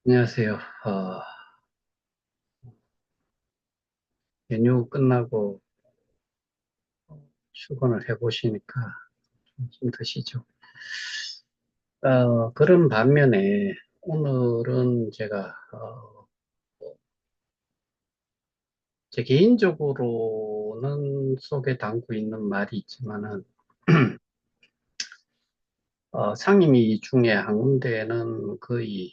안녕하세요. 연휴 끝나고 출근을 해보시니까 좀 힘드시죠? 그런 반면에 오늘은 제가 제 개인적으로는 속에 담고 있는 말이 있지만은 상임위 중에 한 군데는 거의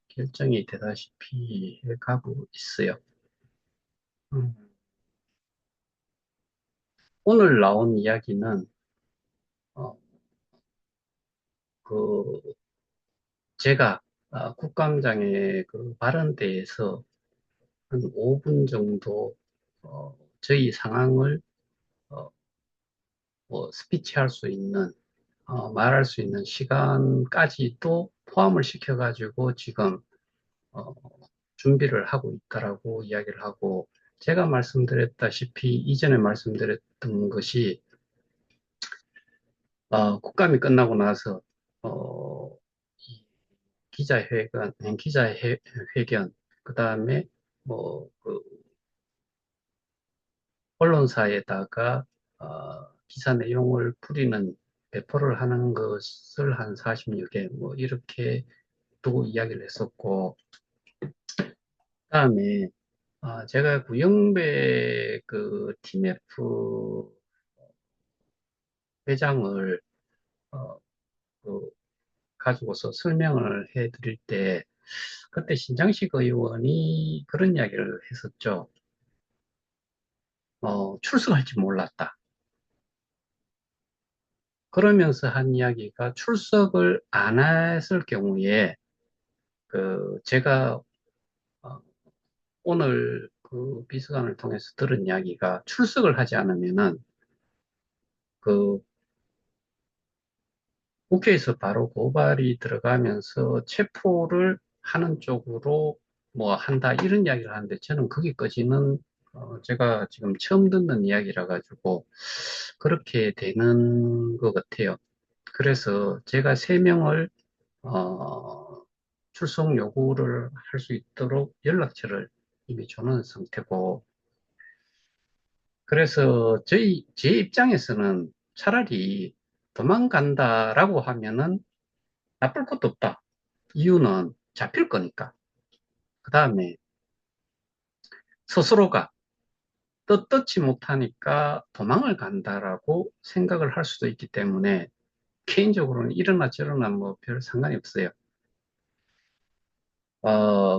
결정이 되다시피 해가고 있어요. 음, 오늘 나온 이야기는 어, 그 제가 국감장의 그 발언대에서 한 5분 정도 저희 상황을 어, 뭐 스피치할 수 있는 말할 수 있는 시간까지도 포함을 시켜가지고 지금 어, 준비를 하고 있다라고 이야기를 하고 제가 말씀드렸다시피 이전에 말씀드렸던 것이 국감이 끝나고 나서 이 기자회견 그다음에 뭐그 언론사에다가 기사 내용을 뿌리는 배포를 하는 것을 한 40여 개 뭐 이렇게 또 이야기를 했었고 그다음에 제가 구영배 그 TMF 회장을 어, 그 가지고서 설명을 해드릴 때 그때 신장식 의원이 그런 이야기를 했었죠. 출석할지 몰랐다. 그러면서 한 이야기가 출석을 안 했을 경우에 제가 어, 오늘 그 비서관을 통해서 들은 이야기가 출석을 하지 않으면은 그 국회에서 바로 고발이 들어가면서 체포를 하는 쪽으로 뭐 한다 이런 이야기를 하는데 저는 거기까지는 제가 지금 처음 듣는 이야기라 가지고 그렇게 되는 것 같아요. 그래서 제가 3명을 출석 요구를 할 수 있도록 연락처를 이미 주는 상태고, 그래서 제 입장에서는 차라리 도망간다라고 하면은 나쁠 것도 없다. 이유는 잡힐 거니까. 그 다음에 스스로가 떳떳지 못하니까 도망을 간다라고 생각을 할 수도 있기 때문에 개인적으로는 이러나 저러나 뭐 별 상관이 없어요.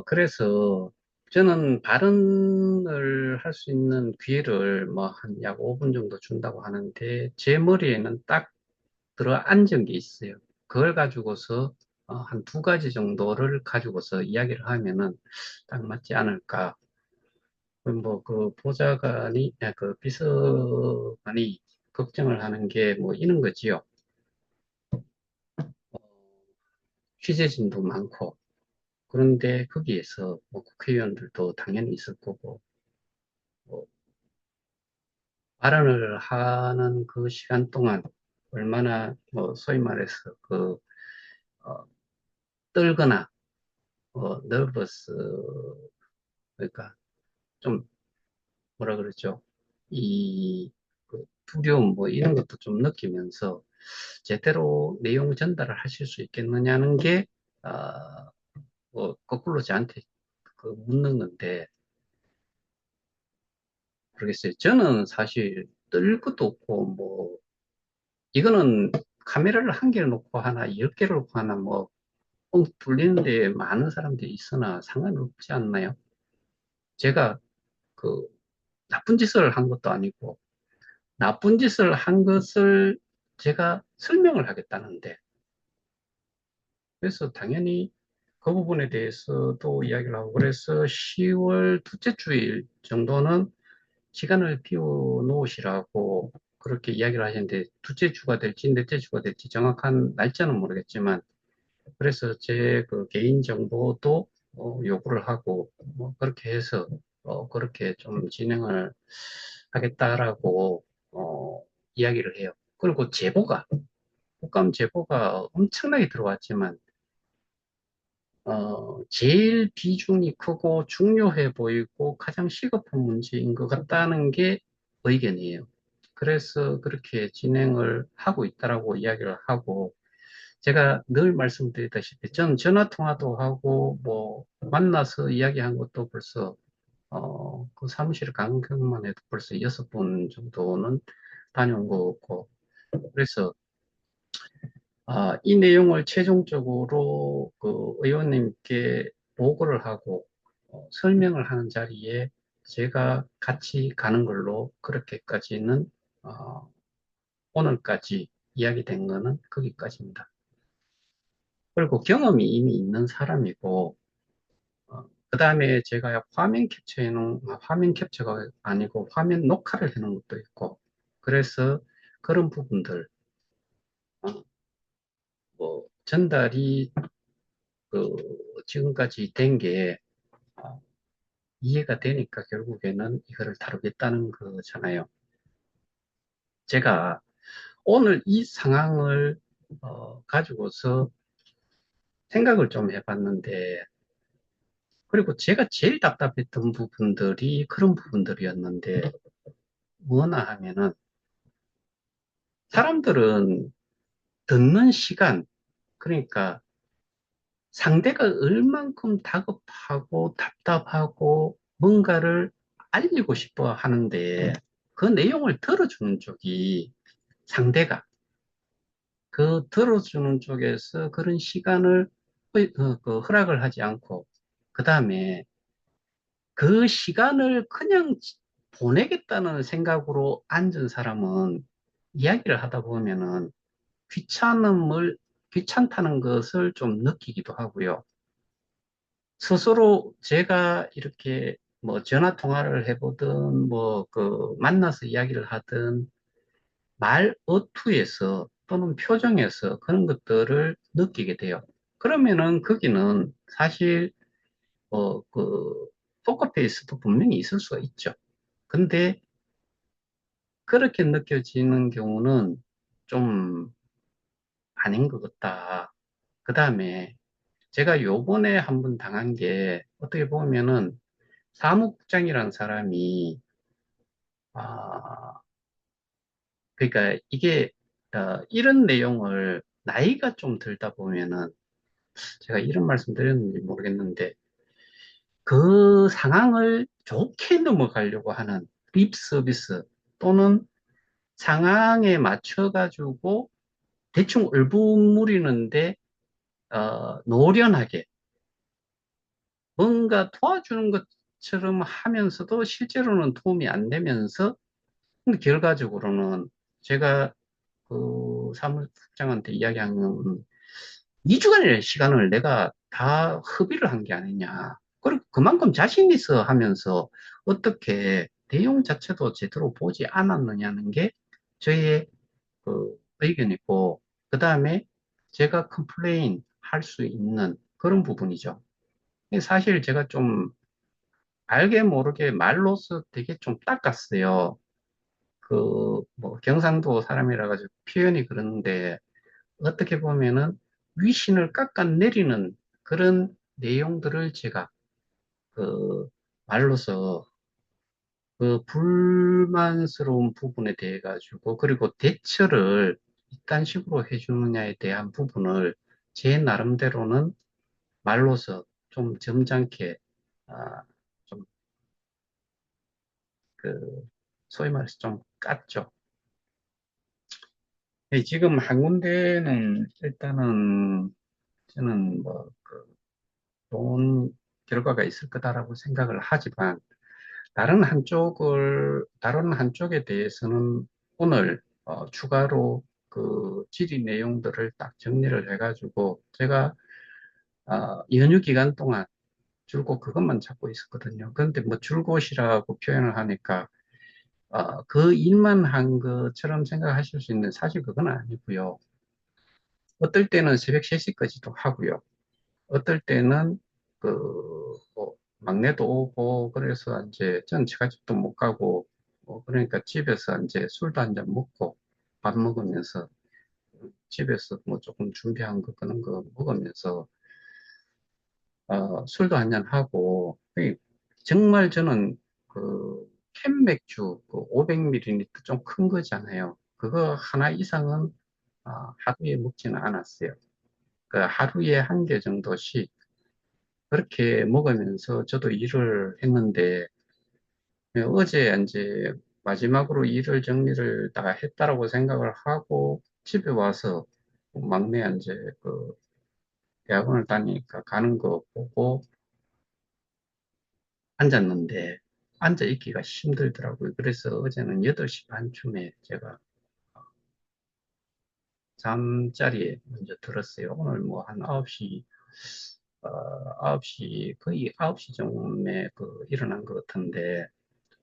그래서 저는 발언을 할 수 있는 기회를 뭐 한 약 5분 정도 준다고 하는데 제 머리에는 딱 들어 앉은 게 있어요. 그걸 가지고서 한 2가지 정도를 가지고서 이야기를 하면은 딱 맞지 않을까. 뭐 그 보좌관이, 그 비서관이 걱정을 하는 게 뭐 이런 거지요. 어, 취재진도 많고 그런데 거기에서 뭐 국회의원들도 당연히 있을 거고 뭐 발언을 하는 그 시간 동안 얼마나 뭐 소위 말해서 어, 떨거나 너버스 그러니까 좀 뭐라 그러죠? 그 두려움 뭐 이런 것도 좀 느끼면서 제대로 내용 전달을 하실 수 있겠느냐는 게 뭐 거꾸로 저한테 묻는 건데 모르겠어요. 저는 사실 떨 것도 없고 뭐 이거는 카메라를 1개를 놓고 하나 10개를 놓고 하나 뭐 뻥 뚫리는데 많은 사람들이 있으나 상관없지 않나요? 제가 그 나쁜 짓을 한 것도 아니고 나쁜 짓을 한 것을 제가 설명을 하겠다는데 그래서 당연히 그 부분에 대해서도 이야기를 하고 그래서 10월 둘째 주일 정도는 시간을 비워 놓으시라고 그렇게 이야기를 하셨는데 둘째 주가 될지 넷째 주가 될지 정확한 날짜는 모르겠지만 그래서 제 그 개인 정보도 요구를 하고 뭐 그렇게 해서 그렇게 좀 진행을 하겠다라고 이야기를 해요. 그리고 제보가 국감 제보가 엄청나게 들어왔지만 제일 비중이 크고 중요해 보이고 가장 시급한 문제인 것 같다는 게 의견이에요. 그래서 그렇게 진행을 하고 있다라고 이야기를 하고, 제가 늘 말씀드리다시피 저는 전화 통화도 하고 뭐 만나서 이야기한 것도 벌써 그 사무실 간격만 해도 벌써 6번 정도는 다녀온 것 같고, 그래서 이 내용을 최종적으로 그 의원님께 보고를 하고 설명을 하는 자리에 제가 같이 가는 걸로, 그렇게까지는 어, 오늘까지 이야기된 거는 거기까지입니다. 그리고 경험이 이미 있는 사람이고, 그 다음에 제가 화면 캡처가 아니고 화면 녹화를 해놓은 것도 있고, 그래서 그런 부분들, 어, 뭐, 전달이 그, 지금까지 된 게, 이해가 되니까 결국에는 이거를 다루겠다는 거잖아요. 제가 오늘 이 상황을, 가지고서 생각을 좀 해봤는데, 그리고 제가 제일 답답했던 부분들이 그런 부분들이었는데, 뭐나 하면은, 사람들은 듣는 시간, 그러니까 상대가 얼만큼 다급하고 답답하고 뭔가를 알리고 싶어 하는데, 그 내용을 들어주는 쪽이, 상대가 그 들어주는 쪽에서 그런 시간을 허락을 하지 않고, 그 다음에 그 시간을 그냥 보내겠다는 생각으로 앉은 사람은, 이야기를 하다 보면은 귀찮음을, 귀찮다는 것을 좀 느끼기도 하고요. 스스로 제가 이렇게 뭐 전화 통화를 해보든 뭐 그 만나서 이야기를 하든 말 어투에서 또는 표정에서 그런 것들을 느끼게 돼요. 그러면은 거기는 사실 그 포커페이스도 분명히 있을 수가 있죠. 근데 그렇게 느껴지는 경우는 좀 아닌 것 같다. 그 다음에 제가 요번에 한번 당한 게, 어떻게 보면은 사무국장이라는 사람이, 아, 그러니까 이게 이런 내용을 나이가 좀 들다 보면은, 제가 이런 말씀 드렸는지 모르겠는데, 그 상황을 좋게 넘어가려고 하는 립 서비스, 또는 상황에 맞춰가지고 대충 얼버무리는데 노련하게 뭔가 도와주는 것처럼 하면서도 실제로는 도움이 안 되면서, 근데 결과적으로는 제가 그 사무국장한테 이야기한 건 2주간의 시간을 내가 다 허비를 한 게 아니냐. 그리고 그만큼 자신 있어 하면서 어떻게 내용 자체도 제대로 보지 않았느냐는 게 저의 그 의견이고, 그 다음에 제가 컴플레인 할 수 있는 그런 부분이죠. 사실 제가 좀 알게 모르게 말로써 되게 좀 닦았어요. 뭐, 경상도 사람이라 가지고 표현이 그런데, 어떻게 보면은 위신을 깎아내리는 그런 내용들을 제가 그 말로써 그 불만스러운 부분에 대해 가지고, 그리고 대처를 이딴 식으로 해주느냐에 대한 부분을 제 나름대로는 말로써 좀 점잖게, 아, 좀 그, 소위 말해서 좀 깠죠. 지금 한 군데는 일단은 저는 뭐, 좋은 결과가 있을 거다라고 생각을 하지만, 다른 한쪽에 대해서는 오늘 추가로 그 질의 내용들을 딱 정리를 해가지고, 제가 연휴 기간 동안 줄곧 그것만 잡고 있었거든요. 그런데 뭐 줄곧이라고 표현을 하니까 그 일만 한 것처럼 생각하실 수 있는, 사실 그건 아니고요. 어떨 때는 새벽 3시까지도 하고요. 어떨 때는 그, 뭐, 막내도 오고, 그래서 이제 전 처갓집도 못 가고, 그러니까 집에서 이제 술도 한 잔 먹고, 밥 먹으면서, 집에서 뭐 조금 준비한 거, 그런 거 먹으면서, 술도 한잔 하고, 정말 저는 그 캔 맥주 그 500ml 좀 큰 거잖아요. 그거 하나 이상은 하루에 먹지는 않았어요. 그 하루에 한 개 정도씩 그렇게 먹으면서 저도 일을 했는데, 어제 이제 마지막으로 일을 정리를 다 했다라고 생각을 하고 집에 와서 막내 이제 그 대학원을 다니니까 가는 거 보고 앉았는데 앉아 있기가 힘들더라고요. 그래서 어제는 8시 반쯤에 제가 잠자리에 먼저 들었어요. 오늘 뭐 한 9시, 어, 9시, 거의 9시 정도에 그 일어난 것 같은데,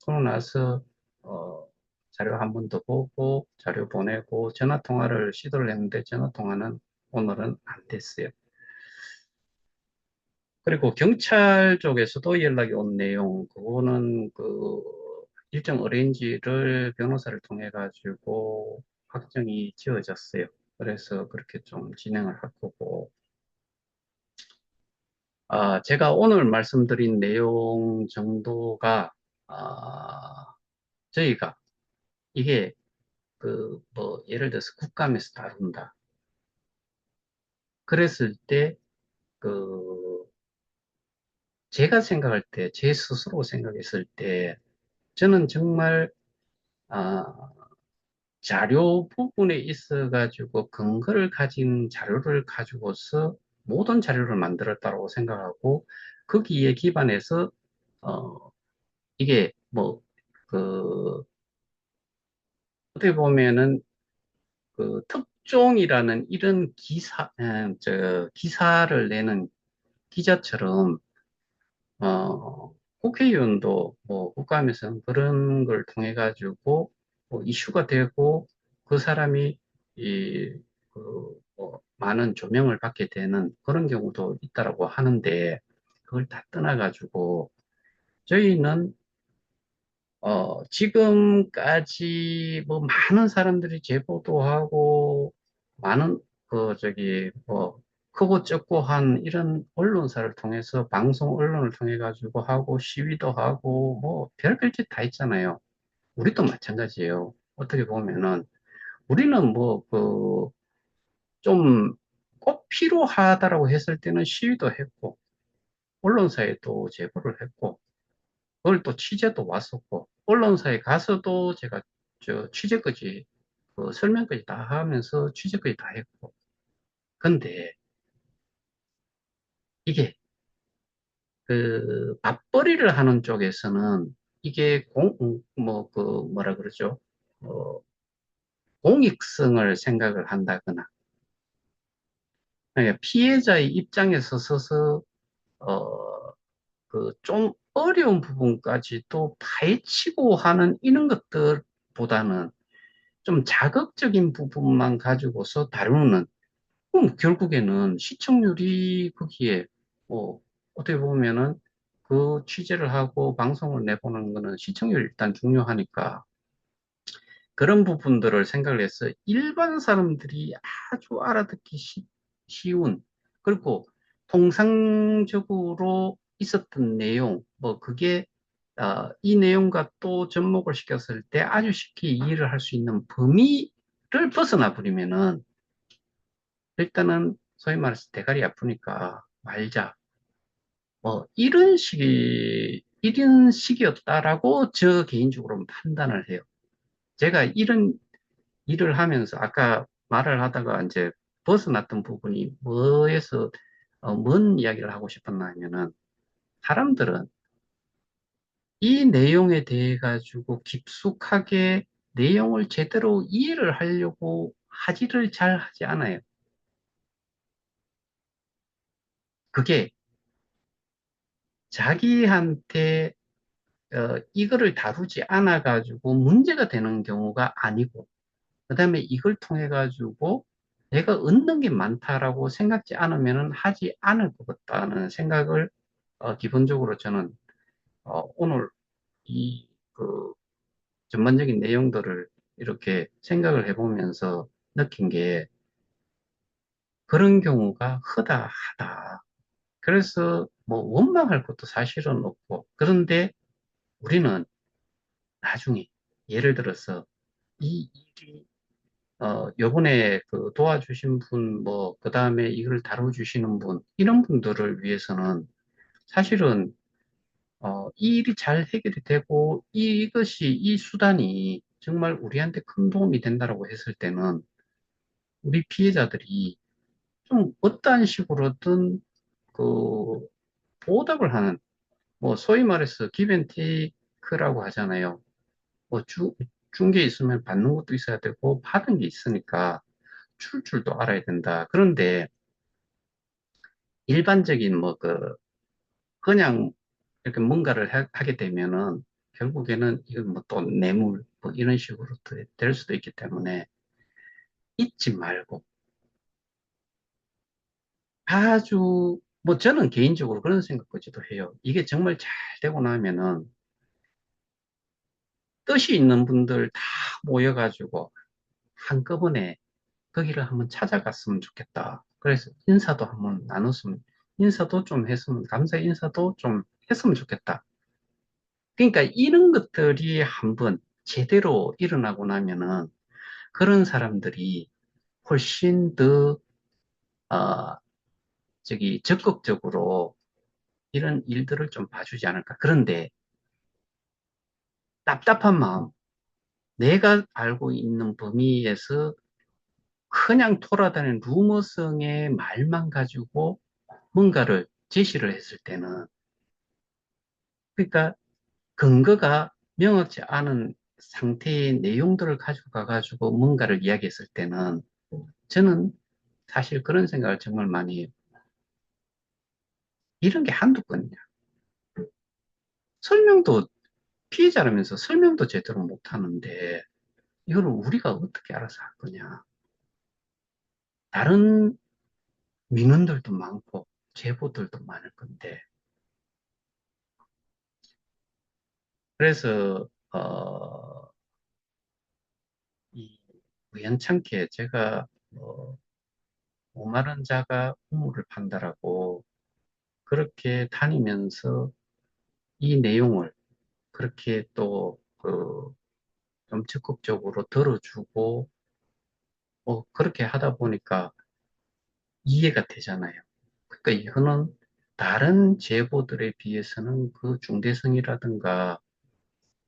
그러고 나서, 어, 자료 한 번 더 보고, 자료 보내고, 전화 통화를 시도를 했는데, 전화 통화는 오늘은 안 됐어요. 그리고 경찰 쪽에서도 연락이 온 내용, 그거는 그 일정 어레인지를 변호사를 통해 가지고 확정이 지어졌어요. 그래서 그렇게 좀 진행을 할 거고, 제가 오늘 말씀드린 내용 정도가, 아, 저희가 이게 그 뭐 예를 들어서 국감에서 다룬다. 그랬을 때 그 제가 생각할 때, 제 스스로 생각했을 때, 저는 정말 아, 자료 부분에 있어가지고 근거를 가진 자료를 가지고서 모든 자료를 만들었다고 생각하고 거기에 기반해서 어, 이게 뭐 그 어떻게 보면은 그 특종이라는 이런 기사를 내는 기자처럼 국회의원도 뭐 국감에서 그런 걸 통해 가지고 뭐 이슈가 되고 그 사람이 뭐 많은 조명을 받게 되는 그런 경우도 있다라고 하는데 그걸 다 떠나가지고 저희는 지금까지 뭐 많은 사람들이 제보도 하고 많은 뭐 크고 적고 한 이런 언론사를 통해서 방송 언론을 통해 가지고 하고 시위도 하고 뭐 별별 짓 다 있잖아요. 우리도 마찬가지예요. 어떻게 보면은 우리는 뭐 좀 꼭 필요하다라고 했을 때는 시위도 했고 언론사에 또 제보를 했고 그걸 또 취재도 왔었고, 언론사에 가서도 제가 취재까지, 그 설명까지 다 하면서 취재까지 다 했고. 근데 이게 그 맞벌이를 하는 쪽에서는 이게 뭐라 그러죠? 어, 공익성을 생각을 한다거나, 그러니까 피해자의 입장에서 서서, 그 좀 어려운 부분까지도 파헤치고 하는 이런 것들보다는 좀 자극적인 부분만 가지고서 다루는, 그럼 결국에는 시청률이 거기에, 뭐, 어떻게 보면은 그 취재를 하고 방송을 내보는 거는 시청률이 일단 중요하니까 그런 부분들을 생각을 해서 일반 사람들이 아주 알아듣기 쉬운, 그리고 통상적으로 있었던 내용, 뭐, 그게 이 내용과 또 접목을 시켰을 때 아주 쉽게 이해를 할 수 있는 범위를 벗어나 버리면은 일단은 소위 말해서 대가리 아프니까 말자. 뭐 이런 식이었다라고 저 개인적으로는 판단을 해요. 제가 이런 일을 하면서 아까 말을 하다가 이제 벗어났던 부분이 뭐에서 뭔 이야기를 하고 싶었나 하면은 사람들은 이 내용에 대해 가지고 깊숙하게 내용을 제대로 이해를 하려고 하지를 잘 하지 않아요. 그게 자기한테 이거를 다루지 않아 가지고 문제가 되는 경우가 아니고 그다음에 이걸 통해 가지고 내가 얻는 게 많다라고 생각지 않으면 하지 않을 것 같다는 생각을 기본적으로 저는 오늘 이 전반적인 내용들을 이렇게 생각을 해보면서 느낀 게 그런 경우가 허다하다. 그래서 뭐 원망할 것도 사실은 없고. 그런데 우리는 나중에 예를 들어서 이 일이 요번에 그 도와주신 분, 뭐, 그 다음에 이걸 다뤄주시는 분, 이런 분들을 위해서는 사실은, 이 일이 잘 해결이 되고, 이 수단이 정말 우리한테 큰 도움이 된다라고 했을 때는, 우리 피해자들이 좀 어떠한 식으로든 그 보답을 하는, 뭐, 소위 말해서 기브앤테이크라고 하잖아요. 뭐, 준 게 있으면 받는 것도 있어야 되고, 받은 게 있으니까 줄 줄도 알아야 된다. 그런데, 일반적인 뭐 그냥 이렇게 뭔가를 하게 되면은 결국에는 이건 뭐 또 뇌물 뭐 이런 식으로 될 수도 있기 때문에 잊지 말고 아주 뭐 저는 개인적으로 그런 생각까지도 해요. 이게 정말 잘 되고 나면은 뜻이 있는 분들 다 모여가지고 한꺼번에 거기를 한번 찾아갔으면 좋겠다. 그래서 인사도 한번 나눴으면, 인사도 좀 했으면, 감사 인사도 좀 했으면 좋겠다. 그러니까 이런 것들이 한번 제대로 일어나고 나면은 그런 사람들이 훨씬 더, 어, 적극적으로 이런 일들을 좀 봐주지 않을까. 그런데 답답한 마음, 내가 알고 있는 범위에서 그냥 돌아다니는 루머성의 말만 가지고 뭔가를 제시를 했을 때는, 그러니까 근거가 명확치 않은 상태의 내용들을 가지고 가가지고 뭔가를 이야기했을 때는 저는 사실 그런 생각을 정말 많이 해요. 이런 게 한두 건이냐. 설명도, 피해자라면서 설명도 제대로 못 하는데, 이걸 우리가 어떻게 알아서 할 거냐. 다른 민원들도 많고, 제보들도 많을 건데. 그래서, 이 우연찮게 제가, 5만 원 자가 우물을 판다라고 그렇게 다니면서 이 내용을 그렇게 또, 좀 적극적으로 들어주고, 그렇게 하다 보니까 이해가 되잖아요. 그러니까 이거는 다른 제보들에 비해서는 그 중대성이라든가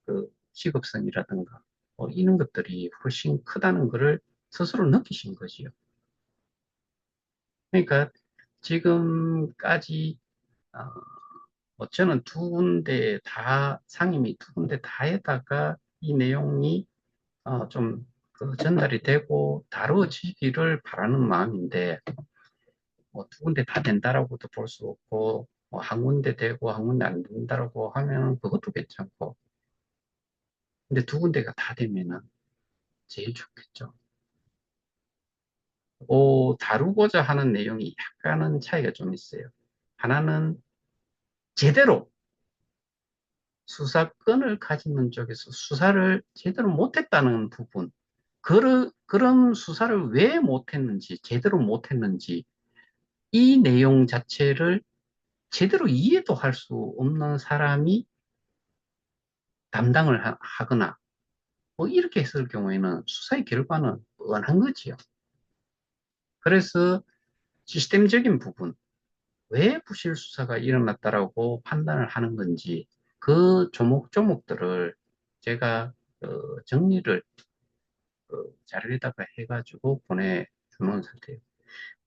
그 시급성이라든가 이런 것들이 훨씬 크다는 것을 스스로 느끼신 거지요. 그러니까 지금까지 어, 저는 두 군데 다 상임위 두 군데 다에다가 이 내용이 좀그 전달이 되고 다루어지기를 바라는 마음인데 뭐 두 군데 다 된다라고도 볼 수 없고, 뭐 한 군데 되고 한 군데 안 된다라고 하면 그것도 괜찮고, 근데 두 군데가 다 되면은 제일 좋겠죠. 다루고자 하는 내용이 약간은 차이가 좀 있어요. 하나는 제대로 수사권을 가지는 쪽에서 수사를 제대로 못했다는 부분, 그런 수사를 왜 못했는지, 제대로 못했는지, 이 내용 자체를 제대로 이해도 할 수 없는 사람이 담당을 하거나 뭐 이렇게 했을 경우에는 수사의 결과는 뻔한 거지요. 그래서 시스템적인 부분, 왜 부실 수사가 일어났다라고 판단을 하는 건지 그 조목조목들을 제가 정리를 자료에다가 해가지고 보내주는 상태예요.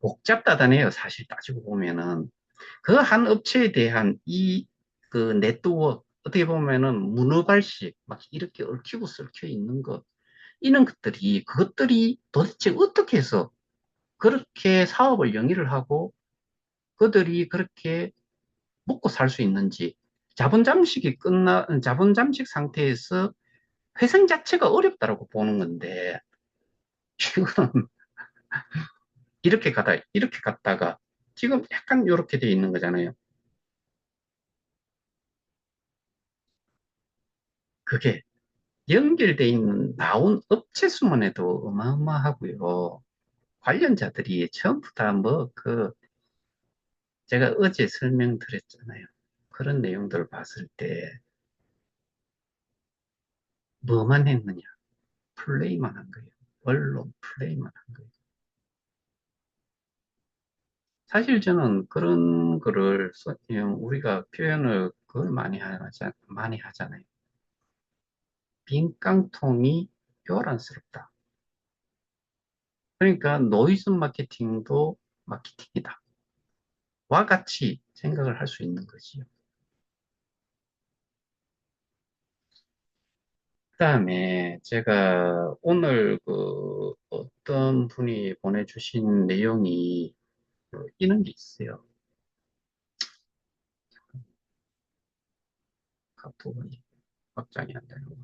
복잡다단해요. 사실 따지고 보면은 그 한 업체에 대한 이 그 네트워크 어떻게 보면은 문어발식 막 이렇게 얽히고 설켜 있는 것 이런 것들이 그것들이 도대체 어떻게 해서 그렇게 사업을 영위를 하고 그들이 그렇게 먹고 살 수 있는지 자본 잠식 상태에서 회생 자체가 어렵다라고 보는 건데 지금 이렇게 갔다가 지금 약간 이렇게 돼 있는 거잖아요. 그게 연결돼 있는 나온 업체 수만 해도 어마어마하고요. 관련자들이 전부 다 뭐, 제가 어제 설명드렸잖아요. 그런 내용들을 봤을 때 뭐만 했느냐? 플레이만 한 거예요. 언론 플레이만 한 거예요. 사실 저는 그런 거를 우리가 표현을 그걸 많이 하잖아요. 빈깡통이 요란스럽다. 그러니까 노이즈 마케팅도 마케팅이다. 와 같이 생각을 할 수 있는 거지요. 그다음에 제가 오늘 그 어떤 분이 보내주신 내용이 이런 게 있어요. 카톡이 확장이 안 되는 거.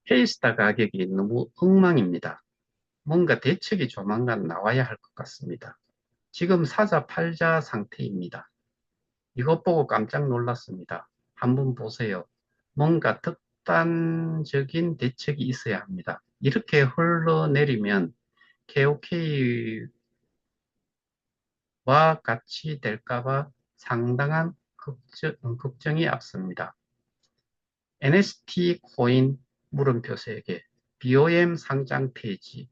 케이스타 가격이 너무 엉망입니다. 뭔가 대책이 조만간 나와야 할 것 같습니다. 지금 사자 팔자 상태입니다. 이것 보고 깜짝 놀랐습니다. 한번 보세요. 뭔가 특단적인 대책이 있어야 합니다. 이렇게 흘러내리면 KOK와 같이 될까봐 상당한 걱정이 앞섭니다. NST 코인 물음표 3개, BOM 상장 폐지,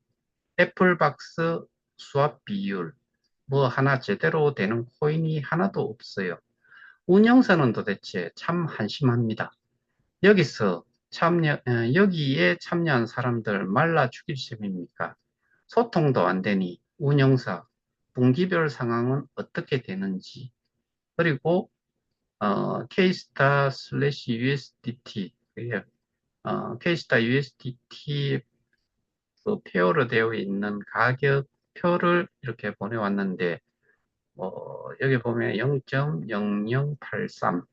애플박스 수합 비율, 뭐 하나 제대로 되는 코인이 하나도 없어요. 운영사는 도대체 참 한심합니다. 여기에 참여한 사람들 말라 죽일 셈입니까? 소통도 안 되니 운영사, 분기별 상황은 어떻게 되는지, 그리고 K스타 슬래시 USDT, K스타 USDT 그 페어로 되어 있는 가격표를 이렇게 보내왔는데, 여기 보면 0.0083.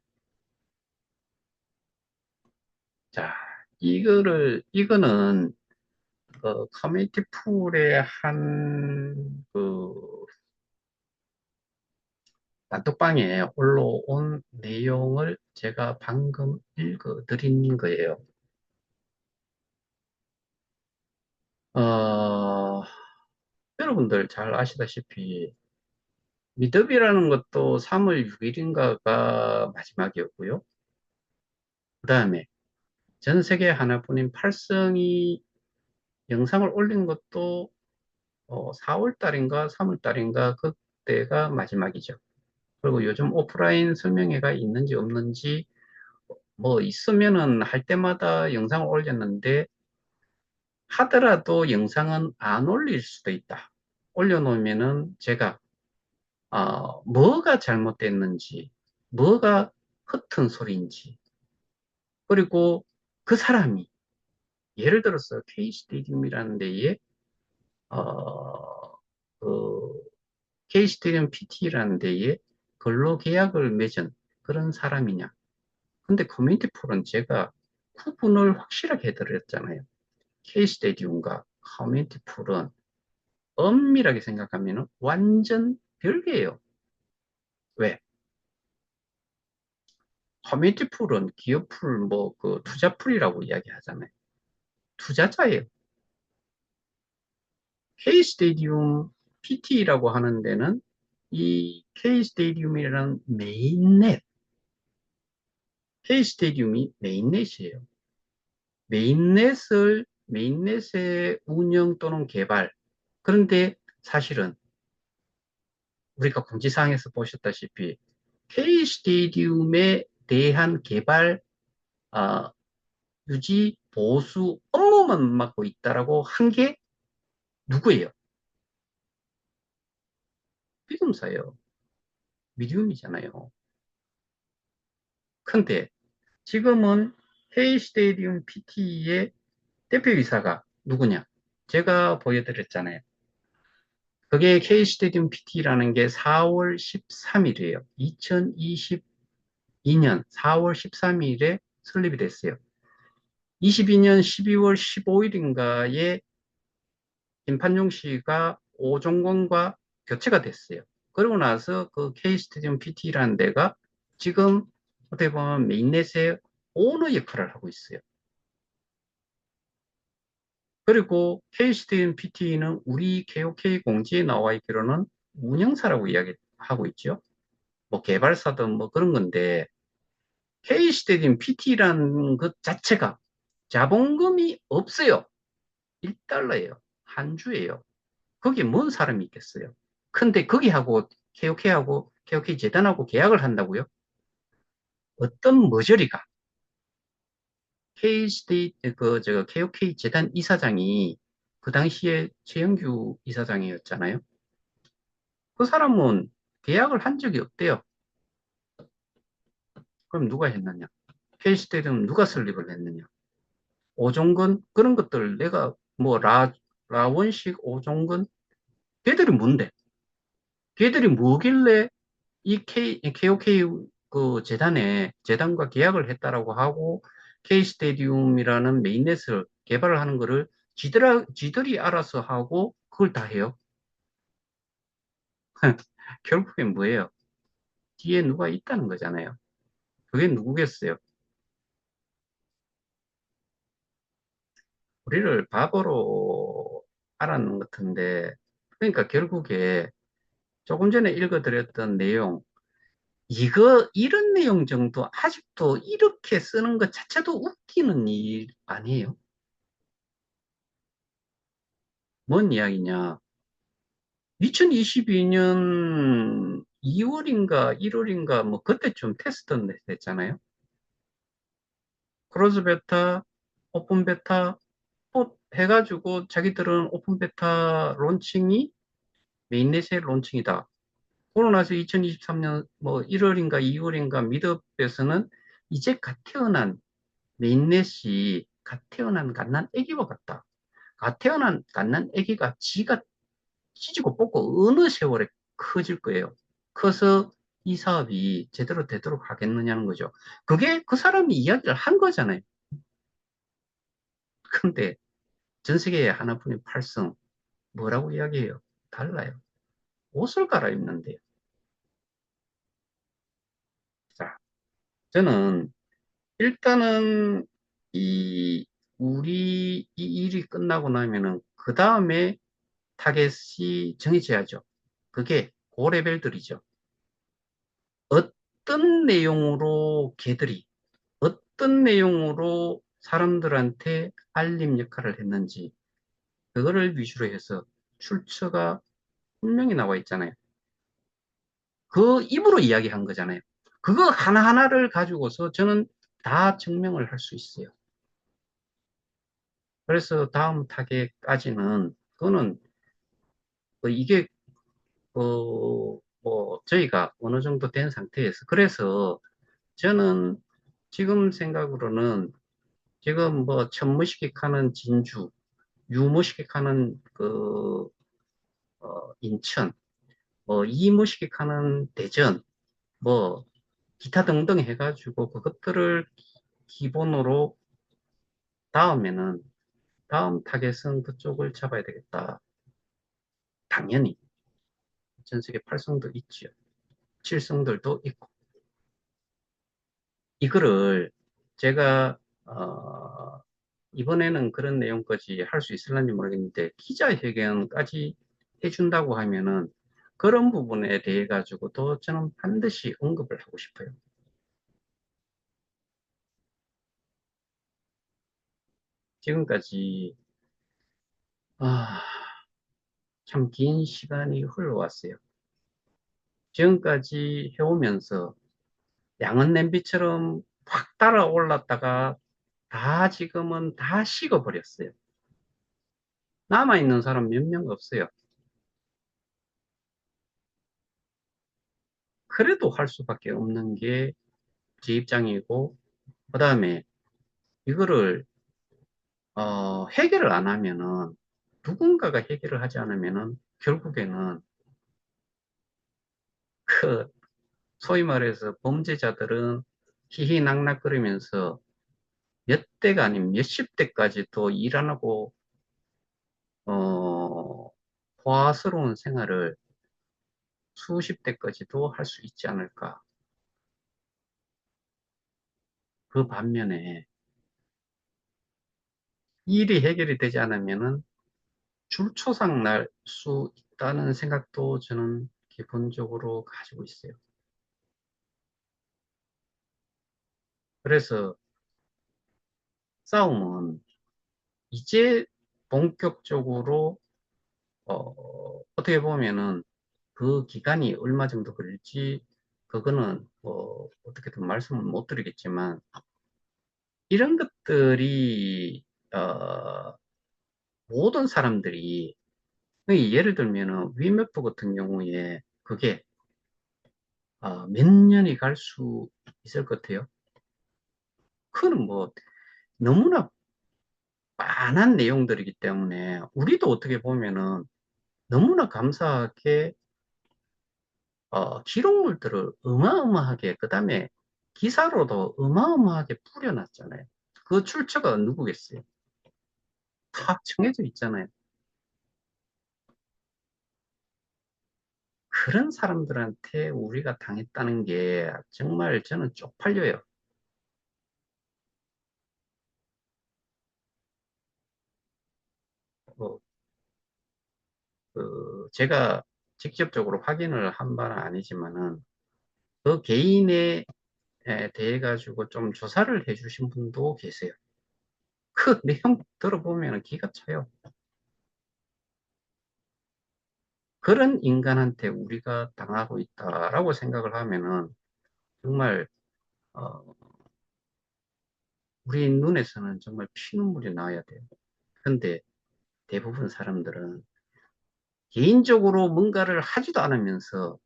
자, 이거는 커뮤니티 풀의 단톡방에 올라온 내용을 제가 방금 읽어드린 거예요. 어, 여러분들 잘 아시다시피 미더비라는 것도 3월 6일인가가 마지막이었고요. 그 다음에 전 세계 하나뿐인 팔성이 영상을 올린 것도 4월 달인가 3월 달인가 그때가 마지막이죠. 그리고 요즘 오프라인 설명회가 있는지 없는지 뭐 있으면은 할 때마다 영상을 올렸는데 하더라도 영상은 안 올릴 수도 있다. 올려놓으면은 제가 뭐가 잘못됐는지, 뭐가 허튼 소리인지, 그리고 그 사람이 예를 들어서 K 스테디움이라는 데에 어, 그 K 스테디움 PT라는 데에 근로계약을 맺은 그런 사람이냐. 근데 커뮤니티 폴은 제가 구분을 확실하게 해드렸잖아요. K 스테디움과 커뮤니티 폴은 엄밀하게 생각하면 완전 별개예요. 왜? 커뮤니티 풀은 기업 풀, 뭐, 그 투자 풀이라고 이야기하잖아요. 투자자예요. K 스테디움 PT라고 하는 데는 이 K 스테디움이라는 메인넷, K 스테디움이 메인넷이에요. 메인넷의 운영 또는 개발. 그런데 사실은 우리가 공지사항에서 보셨다시피 K 스테디움에 대한 개발, 아, 유지, 보수 업무만 맡고 있다라고 한 게 누구예요? 피금사예요. 미디움이잖아요. 근데 지금은 K 스테디움 PT의 대표이사가 누구냐? 제가 보여드렸잖아요. 그게 K 스테디움 PT라는 게 4월 13일이에요. 2022년 4월 13일에 설립이 됐어요. 22년 12월 15일인가에 김판용 씨가 오종권과 교체가 됐어요. 그러고 나서 그 K 스테디움 PT라는 데가 지금 어떻게 보면 메인넷의 오너 역할을 하고 있어요. 그리고 K 스테디움 PT는 우리 KOK 공지에 나와 있기로는 운영사라고 이야기하고 있죠. 뭐 개발사든 뭐 그런 건데, K스테디움 PT라는 것 자체가 자본금이 없어요. 1달러예요. 한 주예요. 거기에 뭔 사람이 있겠어요? 근데 거기하고 KOK하고 재단하고 계약을 한다고요? 어떤 머저리가 K스테이트 저 KOK 재단 이사장이 그 당시에 최영규 이사장이었잖아요. 그 사람은 계약을 한 적이 없대요. 그럼 누가 했느냐? K스테이트는 누가 설립을 했느냐? 오종근 그런 것들 내가 뭐 라원식 오종근 걔들이 뭔데? 걔들이 뭐길래 이 KOK 그 재단과 계약을 했다라고 하고 K 스테디움이라는 메인넷을 개발을 하는 거를 지들이 알아서 하고 그걸 다 해요. 결국엔 뭐예요? 뒤에 누가 있다는 거잖아요. 그게 누구겠어요? 우리를 바보로 알았는 것 같은데, 그러니까 결국에 조금 전에 읽어드렸던 내용, 이런 내용 정도 아직도 이렇게 쓰는 것 자체도 웃기는 일 아니에요? 뭔 이야기냐? 2022년 2월인가 1월인가 뭐 그때쯤 테스트 했잖아요. 크로즈 베타, 오픈 베타, 또 해가지고 자기들은 오픈 베타 론칭이 메인넷의 론칭이다. 그러고 나서 2023년 뭐 1월인가 2월인가 미드업에서는 이제 갓 태어난 메인넷이 갓 태어난 갓난 아기와 같다. 갓 태어난 갓난 아기가 지가 찌지고 뽑고 어느 세월에 커질 거예요. 커서 이 사업이 제대로 되도록 하겠느냐는 거죠. 그게 그 사람이 이야기를 한 거잖아요. 근데 전 세계에 하나뿐인 팔성 뭐라고 이야기해요? 달라요. 옷을 갈아입는데요. 자, 저는 일단은 이 우리 이 일이 끝나고 나면은 그 다음에 타겟이 정해져야죠. 그게 고레벨들이죠. 어떤 내용으로 걔들이 어떤 내용으로 사람들한테 알림 역할을 했는지 그거를 위주로 해서 출처가 분명히 나와 있잖아요. 그 입으로 이야기한 거잖아요. 그거 하나하나를 가지고서 저는 다 증명을 할 수 있어요. 그래서 다음 타겟까지는 그거는 이게 뭐 저희가 어느 정도 된 상태에서 그래서 저는 지금 생각으로는 지금 뭐 천무시객하는 진주, 유무시객하는 인천, 뭐 이무시객하는 대전, 뭐 기타 등등 해가지고 그것들을 기본으로 다음에는 다음 타겟은 그쪽을 잡아야 되겠다. 당연히 전 세계 8성도 있지요. 7성들도 있고 이거를 제가 이번에는 그런 내용까지 할 수 있을런지 모르겠는데 기자회견까지 해준다고 하면은 그런 부분에 대해 가지고도 저는 반드시 언급을 하고 싶어요. 지금까지 아, 참 긴 시간이 흘러왔어요. 지금까지 해오면서 양은 냄비처럼 확 달아올랐다가 다 지금은 다 식어버렸어요. 남아있는 사람 몇 명 없어요. 그래도 할 수밖에 없는 게 제 입장이고, 그 다음에 이거를 해결을 안 하면은 누군가가 해결을 하지 않으면은 결국에는 그 소위 말해서 범죄자들은 희희낙낙거리면서 몇 대가 아닌 몇십 대까지 또 일 안 하고 호화스러운 생활을 수십 대까지도 할 수 있지 않을까. 그 반면에 일이 해결이 되지 않으면은 줄초상 날 수 있다는 생각도 저는 기본적으로 가지고 있어요. 그래서 싸움은 이제 본격적으로 어떻게 보면은 그 기간이 얼마 정도 걸릴지 그거는 뭐 어떻게든 말씀은 못 드리겠지만 이런 것들이 모든 사람들이 예를 들면은 위메프 같은 경우에 그게 몇 년이 갈 수 있을 것 같아요. 그는 뭐 너무나 많은 내용들이기 때문에 우리도 어떻게 보면은 너무나 감사하게 기록물들을 어마어마하게 그다음에 기사로도 어마어마하게 뿌려놨잖아요. 그 출처가 누구겠어요? 다 정해져 있잖아요. 그런 사람들한테 우리가 당했다는 게 정말 저는 쪽팔려요. 어, 제가 직접적으로 확인을 한 바는 아니지만은 그 개인에 대해 가지고 좀 조사를 해주신 분도 계세요. 그 내용 들어보면 기가 차요. 그런 인간한테 우리가 당하고 있다라고 생각을 하면은 정말 어, 우리 눈에서는 정말 피눈물이 나야 돼요. 근데 대부분 사람들은 개인적으로 뭔가를 하지도 않으면서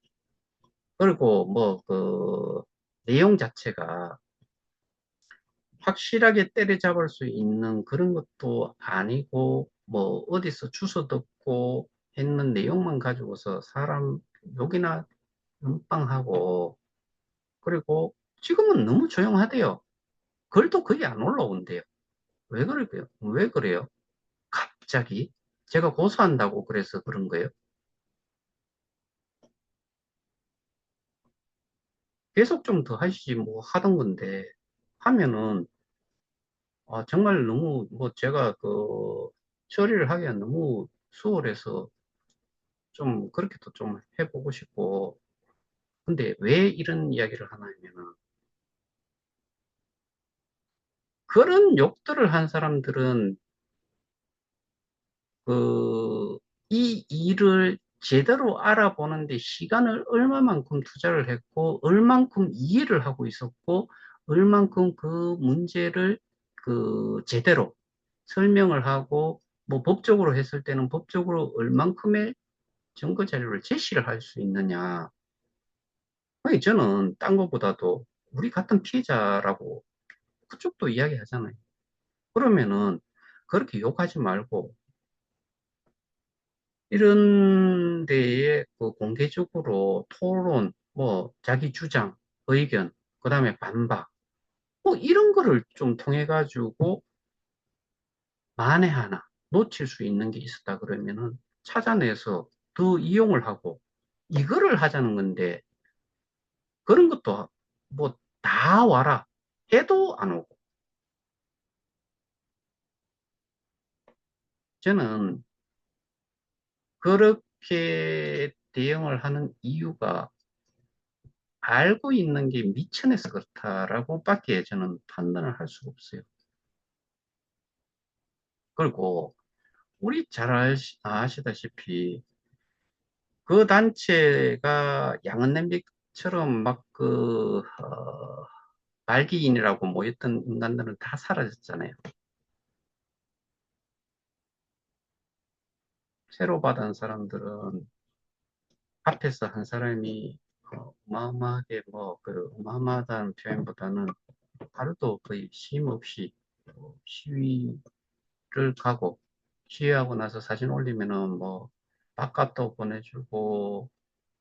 그리고 뭐 그 내용 자체가 확실하게 때려잡을 수 있는 그런 것도 아니고 뭐 어디서 주워 듣고 했는 내용만 가지고서 사람 욕이나 눈빵하고 그리고 지금은 너무 조용하대요. 글도 거의 안 올라온대요. 왜 그럴까요? 왜 그래요? 갑자기? 제가 고소한다고 그래서 그런 거예요. 계속 좀 더 하시지 뭐 하던 건데 하면은 정말 너무 뭐 제가 그 처리를 하기가 너무 수월해서 좀 그렇게도 좀 해보고 싶고 근데 왜 이런 이야기를 하나 하면은 그런 욕들을 한 사람들은 그 이 일을 제대로 알아보는데 시간을 얼마만큼 투자를 했고 얼만큼 이해를 하고 있었고 얼만큼 그 문제를 그 제대로 설명을 하고 뭐 법적으로 했을 때는 법적으로 얼만큼의 증거 자료를 제시를 할 수 있느냐. 아니, 저는 딴 것보다도 우리 같은 피해자라고 그쪽도 이야기하잖아요. 그러면은 그렇게 욕하지 말고 이런 데에 그 공개적으로 토론, 뭐 자기 주장, 의견, 그다음에 반박, 뭐 이런 거를 좀 통해 가지고 만에 하나 놓칠 수 있는 게 있었다 그러면은 찾아내서 더 이용을 하고 이거를 하자는 건데 그런 것도 뭐 다 와라 해도 안 오고 저는 그렇게 대응을 하는 이유가 알고 있는 게 미천해서 그렇다라고밖에 저는 판단을 할 수가 없어요. 그리고 우리 잘 아시다시피 그 단체가 양은 냄비처럼 막 말기인이라고 모였던 인간들은 다 사라졌잖아요. 새로 받은 사람들은 앞에서 한 사람이 어마어마하게 뭐 그 어마어마하다는 표현보다는 하루도 거의 쉼 없이 시위를 가고 시위하고 나서 사진 올리면은 뭐 밥값도 보내주고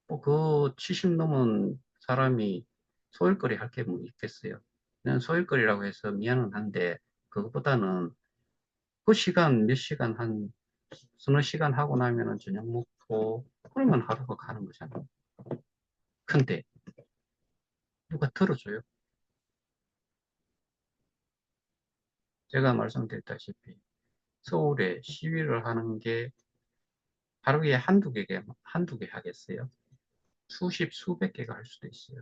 뭐 그 70 넘은 사람이 소일거리 할 게 뭐 있겠어요. 그냥 소일거리라고 해서 미안은 한데 그것보다는 그 시간 몇 시간 한 서너 시간 하고 나면은 저녁 먹고 그러면 하루가 가는 거잖아요. 근데 누가 들어줘요? 제가 말씀드렸다시피 서울에 시위를 하는 게 하루에 한두 개 하겠어요? 수십, 수백 개가 할 수도 있어요.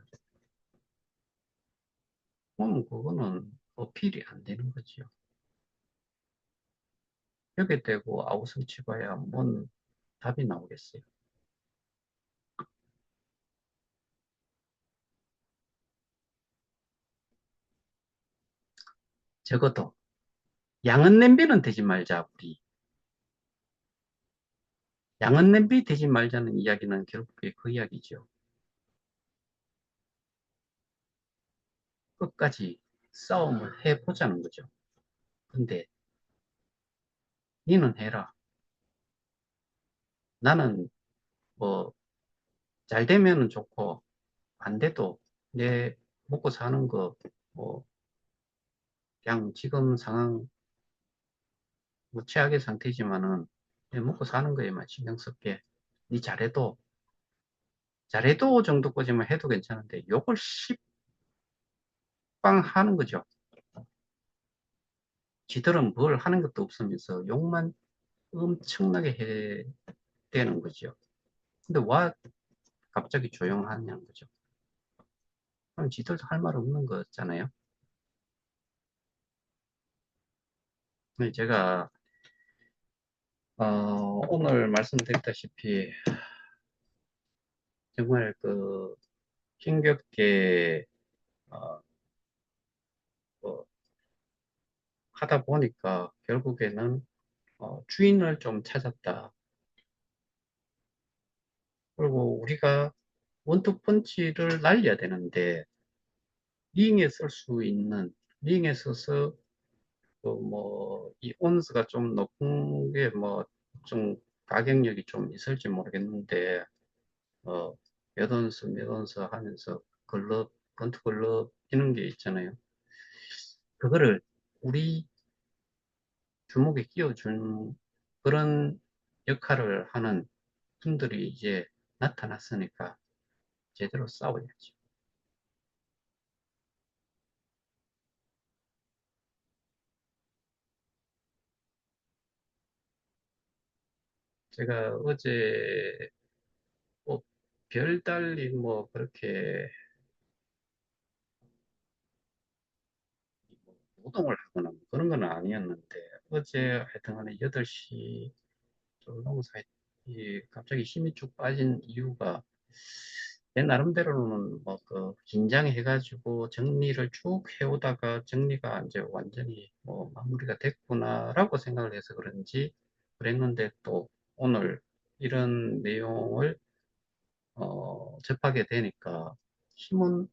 그럼 그거는 어필이 안 되는 거죠. 벽에 대고 아우성 치봐야 뭔 답이 나오겠어요. 적어도 양은 냄비는 되지 말자, 우리. 양은 냄비 되지 말자는 이야기는 결국에 그 이야기죠. 끝까지 싸움을 해보자는 거죠. 근데 니는 해라. 나는 뭐 잘 되면은 좋고 안 돼도 내 먹고 사는 거 뭐 그냥 지금 상황 뭐 최악의 상태지만은 내 먹고 사는 거에만 신경 쓸게. 니 잘해도 정도까지만 해도 괜찮은데 욕을 십방 하는 거죠. 지들은 뭘 하는 것도 없으면서 욕만 엄청나게 해 대는 거죠. 근데 와 갑자기 조용하냐는 거죠. 그럼 지들도 할 말 없는 거잖아요. 근데 제가 오늘 말씀드렸다시피 정말 그 힘겹게 어, 뭐 하다 보니까 결국에는 주인을 좀 찾았다. 그리고 우리가 원투펀치를 날려야 되는데 링에 쓸 수 있는 링에 서서 그뭐이 온스가 좀 높은 게 뭐 좀 가격력이 좀 있을지 모르겠는데 몇 온스 몇 온스 하면서 글럽 권투 글럽 이런 게 있잖아요. 그거를 우리 주목에 끼워준 그런 역할을 하는 분들이 이제 나타났으니까 제대로 싸워야죠. 제가 어제 뭐 별달리 뭐 그렇게 노동을 하거나 뭐 그런 건 아니었는데 어제 하여튼 간에 8시 좀 넘어서 갑자기 힘이 쭉 빠진 이유가 내 나름대로는 뭐 그 긴장해가지고 정리를 쭉 해오다가 정리가 이제 완전히 뭐 마무리가 됐구나라고 생각을 해서 그런지 그랬는데 또 오늘 이런 내용을 접하게 되니까 힘은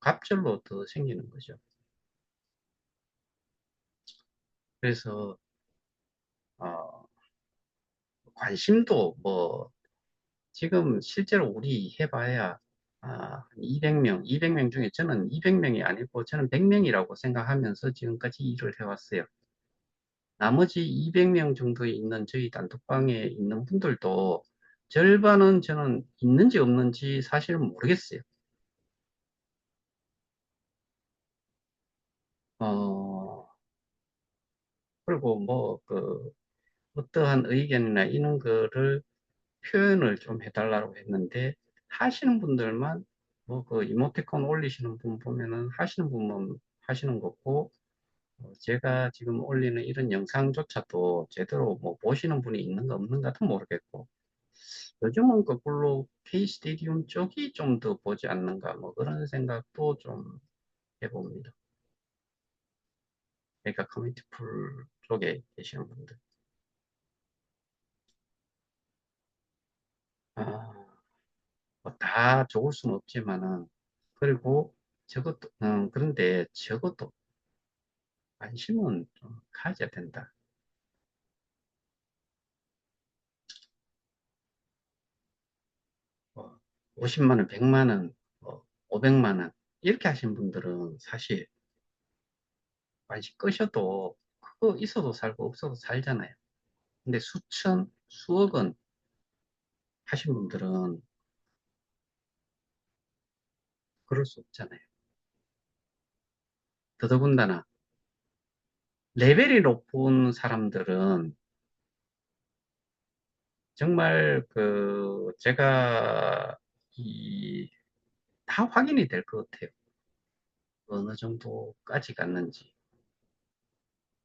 갑절로 더 생기는 거죠. 그래서 어, 관심도 뭐 지금 실제로 우리 해봐야 200명, 200명 중에 저는 200명이 아니고 저는 100명이라고 생각하면서 지금까지 일을 해왔어요. 나머지 200명 정도 있는 저희 단톡방에 있는 분들도 절반은 저는 있는지 없는지 사실은 모르겠어요. 어, 그리고 뭐, 어떠한 의견이나 이런 거를 표현을 좀 해달라고 했는데, 하시는 분들만, 뭐, 이모티콘 올리시는 분 보면은 하시는 분만 하시는 거고, 제가 지금 올리는 이런 영상조차도 제대로 뭐 보시는 분이 있는가 없는가도 모르겠고, 요즘은 거꾸로 K 스테디움 쪽이 좀 더 보지 않는가, 뭐 그런 생각도 좀 해봅니다. 그러니까 커뮤니티 풀 쪽에 계시는 분들. 아, 뭐다 좋을 수는 없지만은, 그리고 저것도, 그런데 적어도 관심은 좀 가져야 된다. 50만 원, 100만 원, 500만 원, 이렇게 하신 분들은 사실 관심 끄셔도 그거 있어도 살고 없어도 살잖아요. 근데 수천, 수억 원 하신 분들은 그럴 수 없잖아요. 더더군다나 레벨이 높은 사람들은 정말 제가 다 확인이 될 것 같아요. 어느 정도까지 갔는지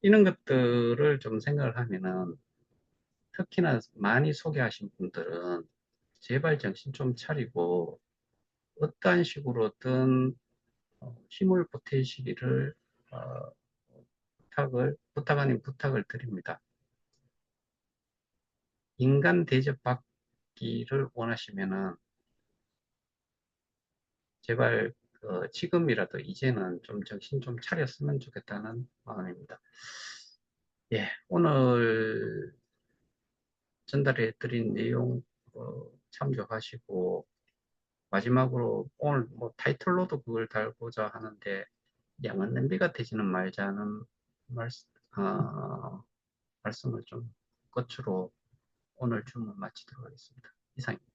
이런 것들을 좀 생각을 하면은 특히나 많이 소개하신 분들은 제발 정신 좀 차리고 어떠한 식으로든 힘을 보태시기를 어, 부탁 아닌 부탁을 드립니다. 인간 대접받기를 원하시면은 제발 지금이라도 이제는 좀 정신 좀 차렸으면 좋겠다는 마음입니다. 예, 오늘 전달해 드린 내용 참조하시고 마지막으로 오늘 뭐 타이틀로도 그걸 달고자 하는데 양은 냄비가 되지는 말자는 말씀, 말씀을 좀 끝으로 오늘 주문 마치도록 하겠습니다. 이상입니다.